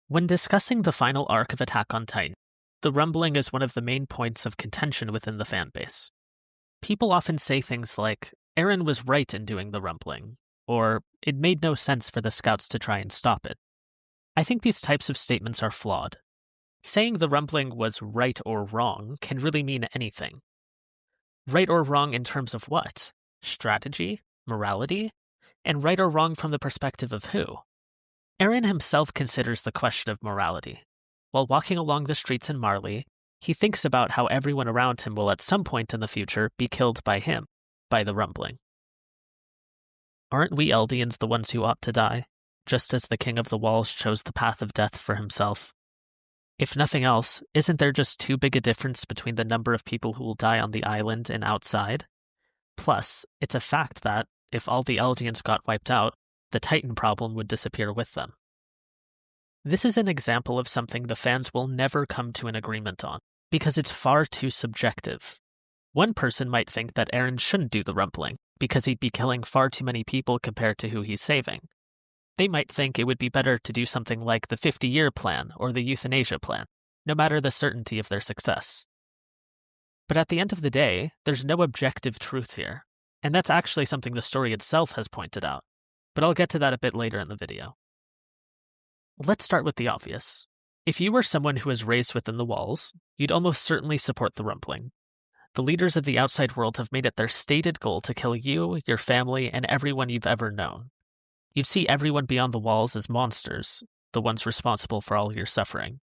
When discussing the final arc of Attack on Titan, the rumbling is one of the main points of contention within the fanbase. People often say things like, Eren was right in doing the rumbling, or it made no sense for the scouts to try and stop it. I think these types of statements are flawed. Saying the rumbling was right or wrong can really mean anything. Right or wrong in terms of what? Strategy? Morality? And right or wrong from the perspective of who? Eren himself considers the question of morality. While walking along the streets in Marley, he thinks about how everyone around him will at some point in the future be killed by him, by the rumbling. Aren't we Eldians the ones who ought to die, just as the King of the Walls chose the path of death for himself? If nothing else, isn't there just too big a difference between the number of people who will die on the island and outside? Plus, it's a fact that, if all the Eldians got wiped out, the Titan problem would disappear with them. This is an example of something the fans will never come to an agreement on, because it's far too subjective. One person might think that Eren shouldn't do the rumbling, because he'd be killing far too many people compared to who he's saving. They might think it would be better to do something like the 50-year plan or the euthanasia plan, no matter the certainty of their success. But at the end of the day, there's no objective truth here, and that's actually something the story itself has pointed out. But I'll get to that a bit later in the video. Let's start with the obvious. If you were someone who was raised within the walls, you'd almost certainly support the rumbling. The leaders of the outside world have made it their stated goal to kill you, your family, and everyone you've ever known. You'd see everyone beyond the walls as monsters, the ones responsible for all your suffering.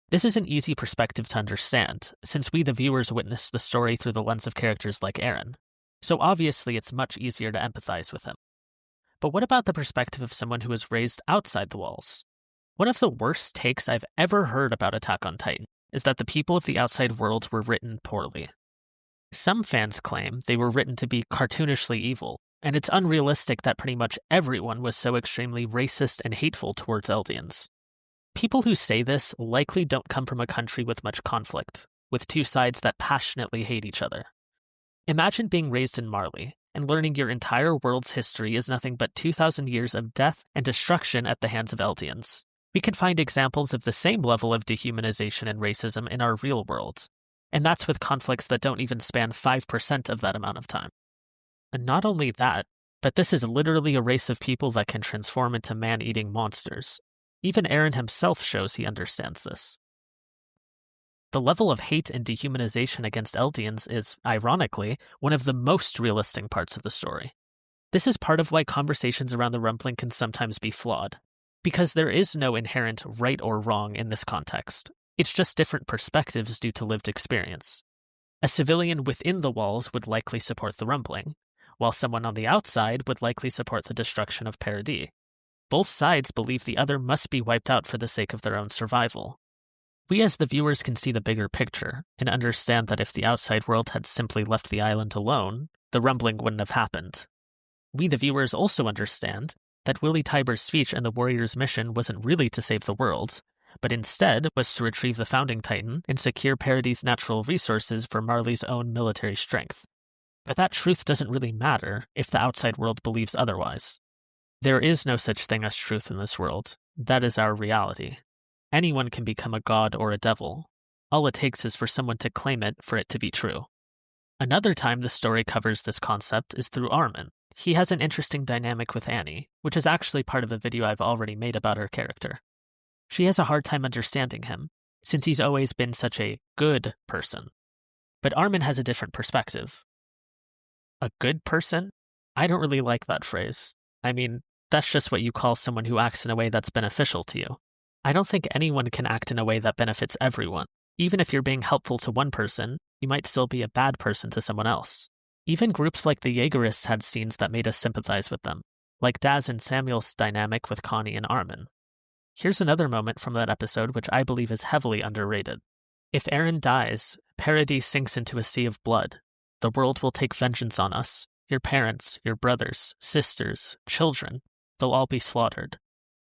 This is an easy perspective to understand, since we the viewers witness the story through the lens of characters like Eren. So obviously it's much easier to empathize with him. But what about the perspective of someone who was raised outside the walls? One of the worst takes I've ever heard about Attack on Titan is that the people of the outside world were written poorly. Some fans claim they were written to be cartoonishly evil, and it's unrealistic that pretty much everyone was so extremely racist and hateful towards Eldians. People who say this likely don't come from a country with much conflict, with two sides that passionately hate each other. Imagine being raised in Marley and learning your entire world's history is nothing but 2,000 years of death and destruction at the hands of Eldians. We can find examples of the same level of dehumanization and racism in our real world, and that's with conflicts that don't even span 5% of that amount of time. And not only that, but this is literally a race of people that can transform into man-eating monsters. Even Eren himself shows he understands this. The level of hate and dehumanization against Eldians is, ironically, one of the most realistic parts of the story. This is part of why conversations around the rumbling can sometimes be flawed, because there is no inherent right or wrong in this context. It's just different perspectives due to lived experience. A civilian within the walls would likely support the rumbling, while someone on the outside would likely support the destruction of Paradis. Both sides believe the other must be wiped out for the sake of their own survival. We as the viewers can see the bigger picture and understand that if the outside world had simply left the island alone, the rumbling wouldn't have happened. We the viewers also understand that Willy Tyburn's speech and the warrior's mission wasn't really to save the world, but instead was to retrieve the founding Titan and secure Paradis' natural resources for Marley's own military strength. But that truth doesn't really matter if the outside world believes otherwise. There is no such thing as truth in this world. That is our reality. Anyone can become a god or a devil. All it takes is for someone to claim it for it to be true. Another time the story covers this concept is through Armin. He has an interesting dynamic with Annie, which is actually part of a video I've already made about her character. She has a hard time understanding him, since he's always been such a good person. But Armin has a different perspective. A good person? I don't really like that phrase. I mean, that's just what you call someone who acts in a way that's beneficial to you. I don't think anyone can act in a way that benefits everyone. Even if you're being helpful to one person, you might still be a bad person to someone else. Even groups like the Jaegerists had scenes that made us sympathize with them, like Daz and Samuel's dynamic with Connie and Armin. Here's another moment from that episode which I believe is heavily underrated. If Eren dies, Paradis sinks into a sea of blood. The world will take vengeance on us. Your parents, your brothers, sisters, children, they'll all be slaughtered.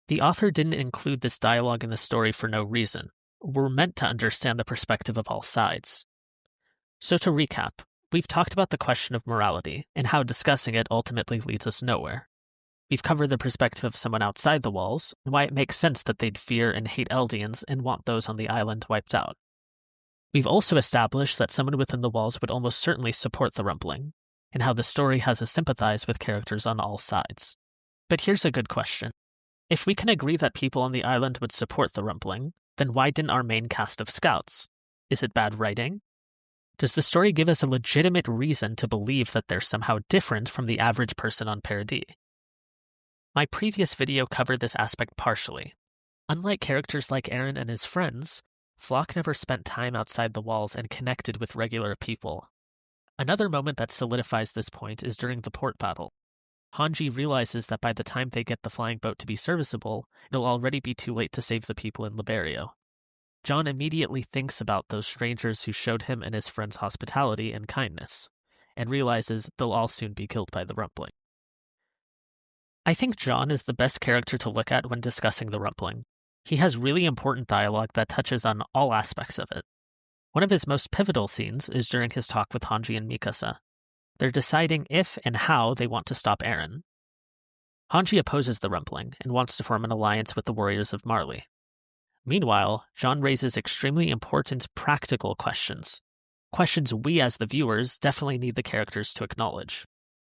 The author didn't include this dialogue in the story for no reason. We're meant to understand the perspective of all sides. So to recap, we've talked about the question of morality and how discussing it ultimately leads us nowhere. We've covered the perspective of someone outside the walls, and why it makes sense that they'd fear and hate Eldians and want those on the island wiped out. We've also established that someone within the walls would almost certainly support the rumbling, and how the story has us sympathize with characters on all sides. But here's a good question. If we can agree that people on the island would support the rumbling, then why didn't our main cast of scouts? Is it bad writing? Does the story give us a legitimate reason to believe that they're somehow different from the average person on Paradis? My previous video covered this aspect partially. Unlike characters like Eren and his friends, Flock never spent time outside the walls and connected with regular people. Another moment that solidifies this point is during the port battle. Hanji realizes that by the time they get the flying boat to be serviceable, it'll already be too late to save the people in Liberio. John immediately thinks about those strangers who showed him and his friends hospitality and kindness, and realizes they'll all soon be killed by the rumbling. I think John is the best character to look at when discussing the rumbling. He has really important dialogue that touches on all aspects of it. One of his most pivotal scenes is during his talk with Hanji and Mikasa. They're deciding if and how they want to stop Eren. Hanji opposes the rumbling and wants to form an alliance with the warriors of Marley. Meanwhile, John raises extremely important practical questions. Questions we as the viewers definitely need the characters to acknowledge.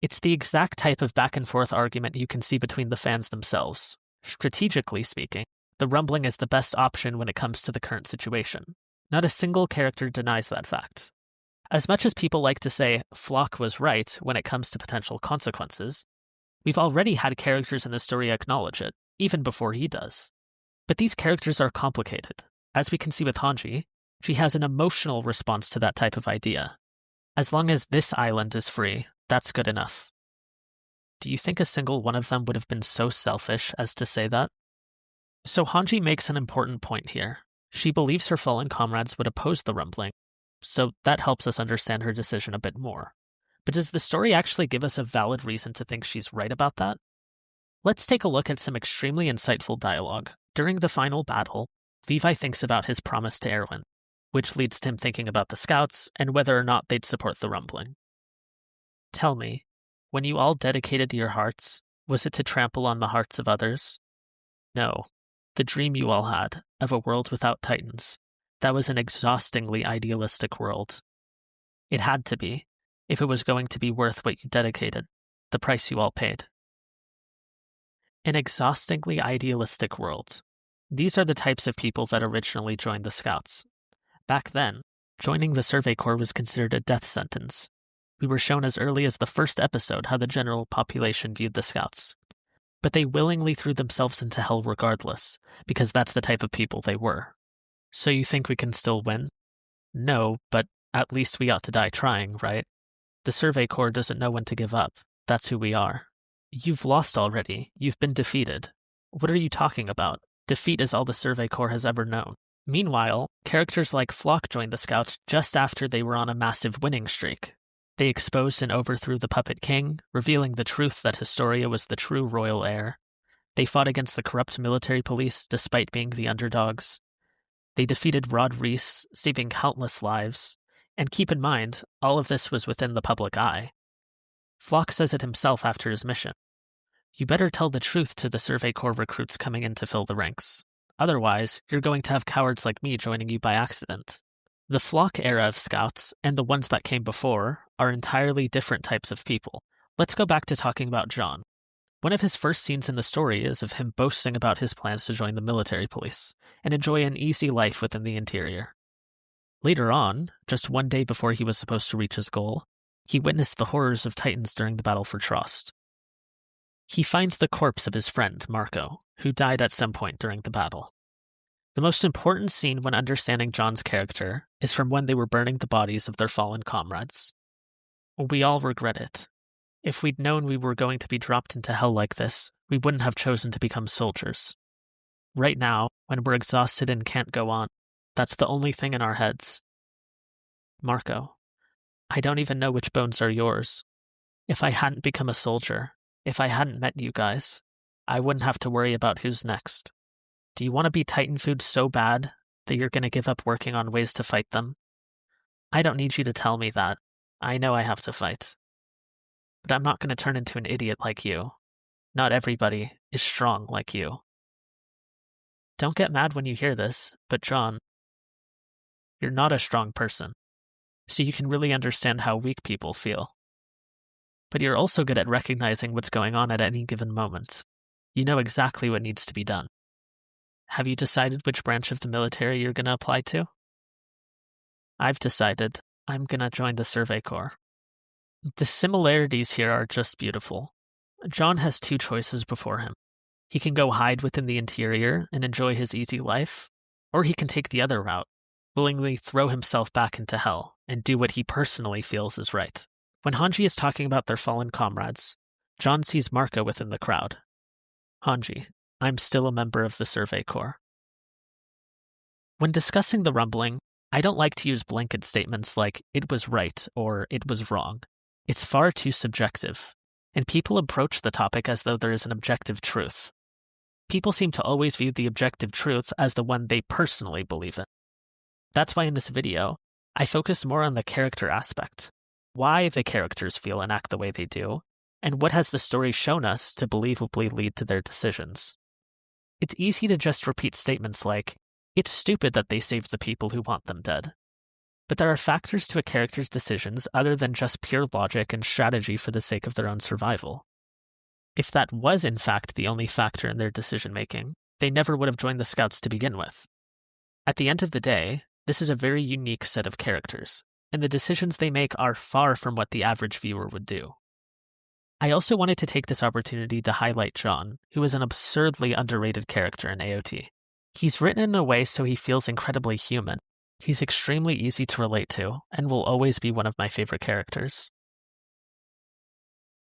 It's the exact type of back-and-forth argument you can see between the fans themselves. Strategically speaking, the rumbling is the best option when it comes to the current situation. Not a single character denies that fact. As much as people like to say Flock was right when it comes to potential consequences, we've already had characters in the story acknowledge it, even before he does. But these characters are complicated. As we can see with Hanji, she has an emotional response to that type of idea. As long as this island is free, that's good enough. Do you think a single one of them would have been so selfish as to say that? So Hanji makes an important point here. She believes her fallen comrades would oppose the rumbling, so that helps us understand her decision a bit more. But does the story actually give us a valid reason to think she's right about that? Let's take a look at some extremely insightful dialogue. During the final battle, Levi thinks about his promise to Erwin, which leads to him thinking about the scouts and whether or not they'd support the rumbling. Tell me, when you all dedicated your hearts, was it to trample on the hearts of others? No. The dream you all had, of a world without titans, that was an exhaustingly idealistic world. It had to be, if it was going to be worth what you dedicated, the price you all paid. An exhaustingly idealistic world. These are the types of people that originally joined the Scouts. Back then, joining the Survey Corps was considered a death sentence. We were shown as early as the first episode how the general population viewed the Scouts. But they willingly threw themselves into hell regardless, because that's the type of people they were. So you think we can still win? No, but at least we ought to die trying, right? The Survey Corps doesn't know when to give up. That's who we are. You've lost already. You've been defeated. What are you talking about? Defeat is all the Survey Corps has ever known. Meanwhile, characters like Flock joined the Scouts just after they were on a massive winning streak. They exposed and overthrew the Puppet King, revealing the truth that Historia was the true royal heir. They fought against the corrupt military police despite being the underdogs. They defeated Rod Reese, saving countless lives. And keep in mind, all of this was within the public eye. Flock says it himself after his mission. You better tell the truth to the Survey Corps recruits coming in to fill the ranks. Otherwise, you're going to have cowards like me joining you by accident. The Flock era of Scouts, and the ones that came before, are entirely different types of people. Let's go back to talking about John. One of his first scenes in the story is of him boasting about his plans to join the military police, and enjoy an easy life within the interior. Later on, just one day before he was supposed to reach his goal, he witnessed the horrors of Titans during the battle for Trost. He finds the corpse of his friend, Marco, who died at some point during the battle. The most important scene when understanding John's character is from when they were burning the bodies of their fallen comrades. We all regret it. If we'd known we were going to be dropped into hell like this, we wouldn't have chosen to become soldiers. Right now, when we're exhausted and can't go on, that's the only thing in our heads. Marco, I don't even know which bones are yours. If I hadn't become a soldier, if I hadn't met you guys, I wouldn't have to worry about who's next. Do you want to be Titan food so bad that you're going to give up working on ways to fight them? I don't need you to tell me that. I know I have to fight. But I'm not going to turn into an idiot like you. Not everybody is strong like you. Don't get mad when you hear this, but John, you're not a strong person, so you can really understand how weak people feel. But you're also good at recognizing what's going on at any given moment. You know exactly what needs to be done. Have you decided which branch of the military you're going to apply to? I've decided I'm going to join the Survey Corps. The similarities here are just beautiful. John has two choices before him. He can go hide within the interior and enjoy his easy life, or he can take the other route, willingly throw himself back into hell and do what he personally feels is right. When Hanji is talking about their fallen comrades, John sees Marco within the crowd. Hanji, I'm still a member of the Survey Corps. When discussing the rumbling, I don't like to use blanket statements like, it was right or it was wrong. It's far too subjective, and people approach the topic as though there is an objective truth. People seem to always view the objective truth as the one they personally believe in. That's why in this video, I focus more on the character aspect, why the characters feel and act the way they do, and what has the story shown us to believably lead to their decisions. It's easy to just repeat statements like, it's stupid that they saved the people who want them dead. But there are factors to a character's decisions other than just pure logic and strategy for the sake of their own survival. If that was in fact the only factor in their decision-making, they never would have joined the Scouts to begin with. At the end of the day, this is a very unique set of characters, and the decisions they make are far from what the average viewer would do. I also wanted to take this opportunity to highlight John, who is an absurdly underrated character in AOT. He's written in a way so he feels incredibly human. He's extremely easy to relate to, and will always be one of my favorite characters.